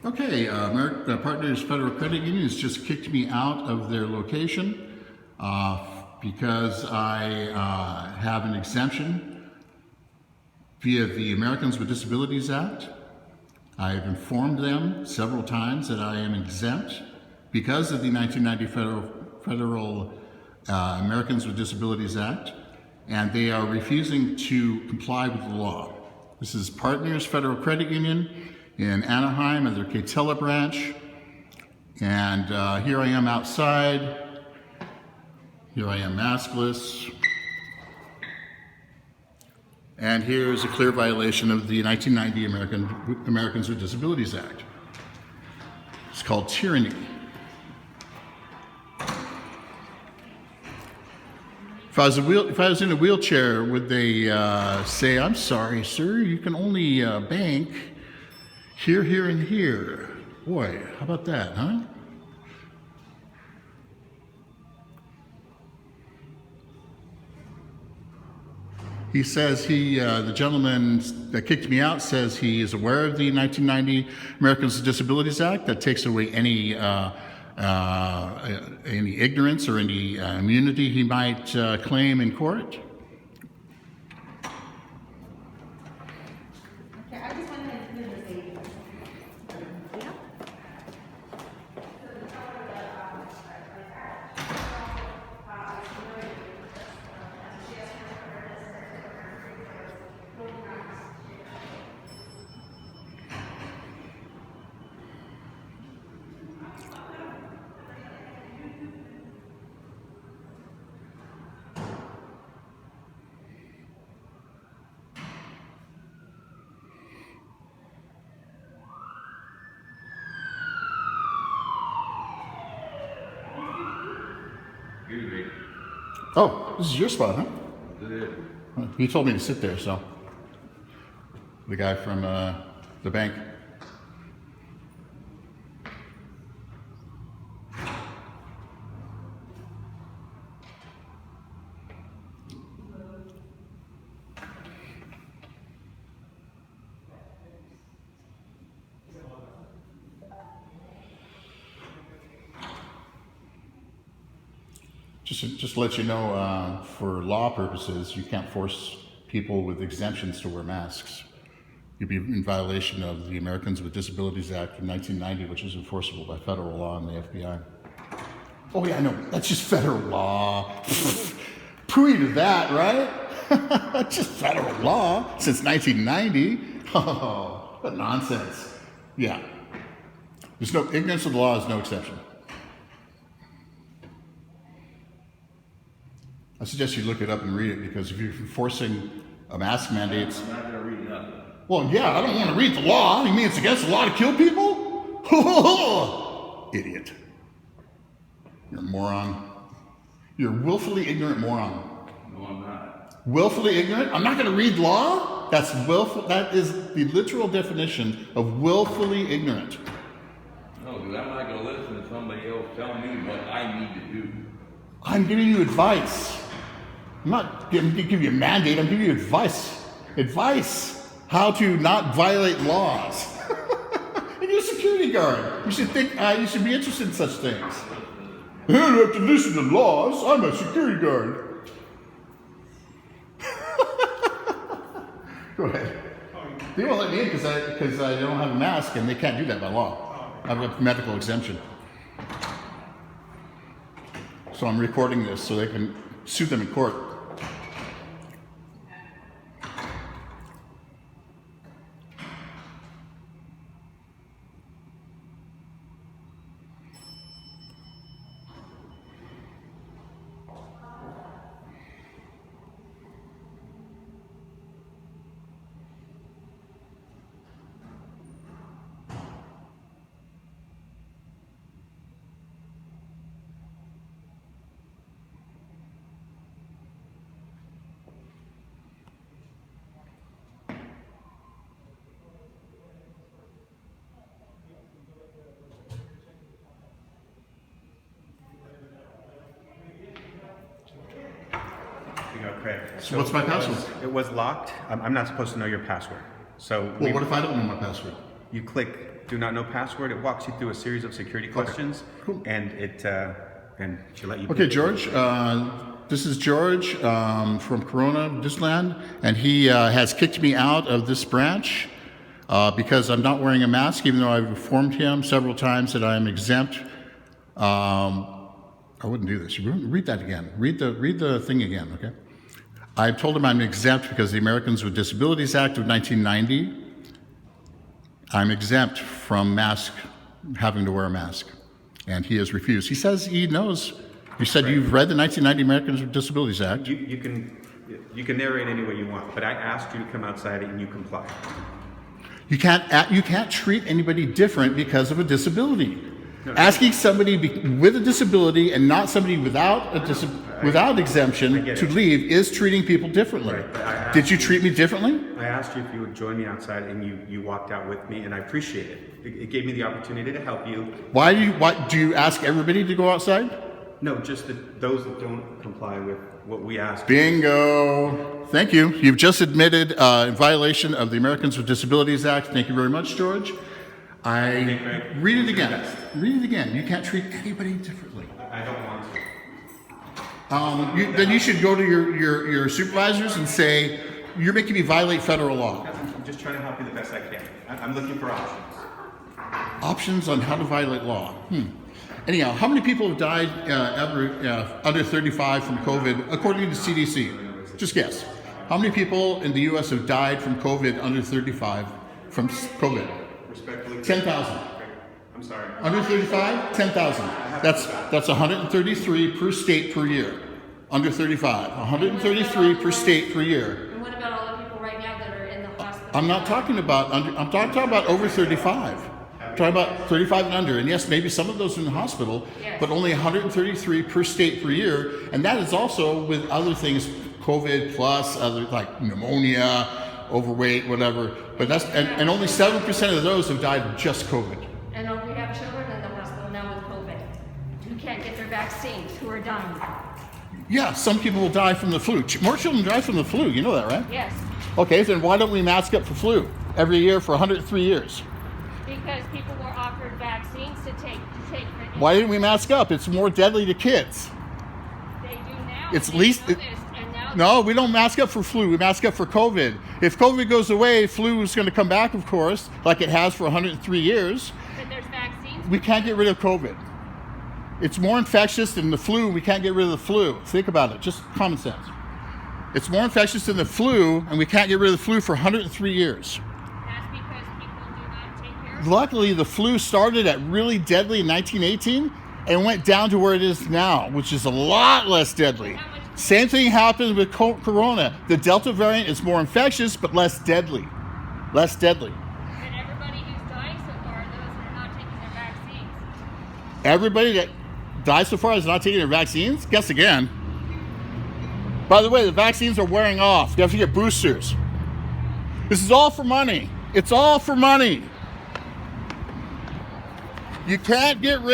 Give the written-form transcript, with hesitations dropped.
Okay, Partners Federal Credit Union has just kicked me out of their location because I have an exemption via the Americans with Disabilities Act. I have informed them several times that I am exempt because of the 1990 Federal Americans with Disabilities Act, and they are refusing to comply with the law. This is Partners Federal Credit Union in Anaheim at their Catella branch, and here I am outside. Here I am maskless, and here's a clear violation of the 1990 Americans with Disabilities Act. It's called tyranny. If I was in a wheelchair, would they say, "I'm sorry, sir, you can only bank here, here, and here"? Boy, how about that, huh? He says the gentleman that kicked me out says he is aware of the 1990 Americans with Disabilities Act that takes away any ignorance or any immunity he might claim in court. Okay, I just wanted to do this. Yeah. Oh, this is your spot, huh? It He told me to sit there, so. The guy from the bank. Just to let you know, for law purposes, you can't force people with exemptions to wear masks. You'd be in violation of the Americans with Disabilities Act of 1990, which is enforceable by federal law and the FBI. Oh yeah, I know, that's just federal law. Pooey to that, right? That's just federal law since 1990. Oh, what nonsense. Yeah. There's no, ignorance of the law is no exception. I suggest you look it up and read it, because if you're forcing a mask mandate, I'm not gonna read nothing. well, yeah, I don't want to read the law. You mean it's against the law to kill people? Idiot. You're a moron. You're a willfully ignorant moron. No, I'm not. Willfully ignorant? I'm not going to read law? That's willful. That is the literal definition of willfully ignorant. No, because I'm not gonna listen to somebody else telling me what I need to do. I'm giving you advice. I'm not going to give you a mandate. I'm giving you advice. Advice. How to not violate laws. And you're a security guard. You should think, you should be interested in such things. You don't have to listen to laws. I'm a security guard. Go ahead. They won't let me in because I don't have a mask, and they can't do that by law. I have a medical exemption. So I'm recording this so they can sue them in court. Craig. So what's my password? It was locked. I'm not supposed to know your password. So Well, what if I don't know my password? you click Do Not Know Password. It walks you through a series of security questions, Cool. and it should let you. Okay, George. This is George from Corona, Disneyland, and he has kicked me out of this branch because I'm not wearing a mask, even though I've informed him several times that I am exempt. I wouldn't do this. Read that again. Read the thing again, okay? I've told him I'm exempt because the Americans with Disabilities Act of 1990, I'm exempt from having to wear a mask, and he has refused. He says he knows. You said you've read the 1990 Americans with Disabilities Act. You can narrate any way you want, but I asked you to come outside and you complied. You can't treat anybody different because of a disability. No. Asking somebody with a disability and not somebody without exemption to leave is treating people differently. Right, Did you treat me differently? I asked you if you would join me outside, and you walked out with me, and I appreciate it. It gave me the opportunity to help you. Why do you ask everybody to go outside? No, just those that don't comply with what we asked. Bingo. Thank you. You've just admitted in violation of the Americans with Disabilities Act. Thank you very much, George. Read it again. Read it again. You can't treat anybody differently. I don't want to. Then you should go to your supervisors and say, you're making me violate federal law. I'm just trying to help you the best I can. I'm looking for options. Options on how to violate law. Anyhow, how many people have died under 35 from COVID, according to CDC? Just guess. How many people in the U.S. have died from COVID under 35 from COVID? Respectfully. 10,000. I'm sorry. Under 35, 10,000. That's 133 per state per year. Under 35, 133 per state per year. And what about all the people right now that are in the hospital? I'm not talking about I'm talking about over 35. I'm talking about 35 and under. And yes, maybe some of those are in the hospital, Yes. but only 133 per state per year. And that is also with other things, COVID plus other like pneumonia, overweight, whatever. But and only 7% of those have died of just COVID. And we have children in the hospital now with COVID who can't get their vaccines, who are dying. Yeah, some people will die from the flu. More children die from the flu. You know that, right? Yes, Okay, then why don't we mask up for flu every year for 103 years? because people were offered vaccines to take. Why didn't we mask up? It's more deadly to kids. They do now. It's They least- know this, and now No, we don't mask up for flu. We mask up for COVID. If COVID goes away, flu is going to come back, of course, like it has for 103 years. that there's vaccines. We can't get rid of COVID. It's more infectious than the flu. We can't get rid of the flu. Think about it. Just common sense. It's more infectious than the flu, and we can't get rid of the flu for 103 years. That's because people do not take care of Luckily, the flu started at really deadly in 1918 and went down to where it is now, which is a lot less deadly. Same thing happened with corona. The Delta variant is more infectious, but less deadly. Less deadly. And everybody who's dying so far are those that are not taking their vaccines. Everybody that died so far is not taking their vaccines? Guess again. By the way, the vaccines are wearing off. You have to get boosters. This is all for money. It's all for money. You can't get rid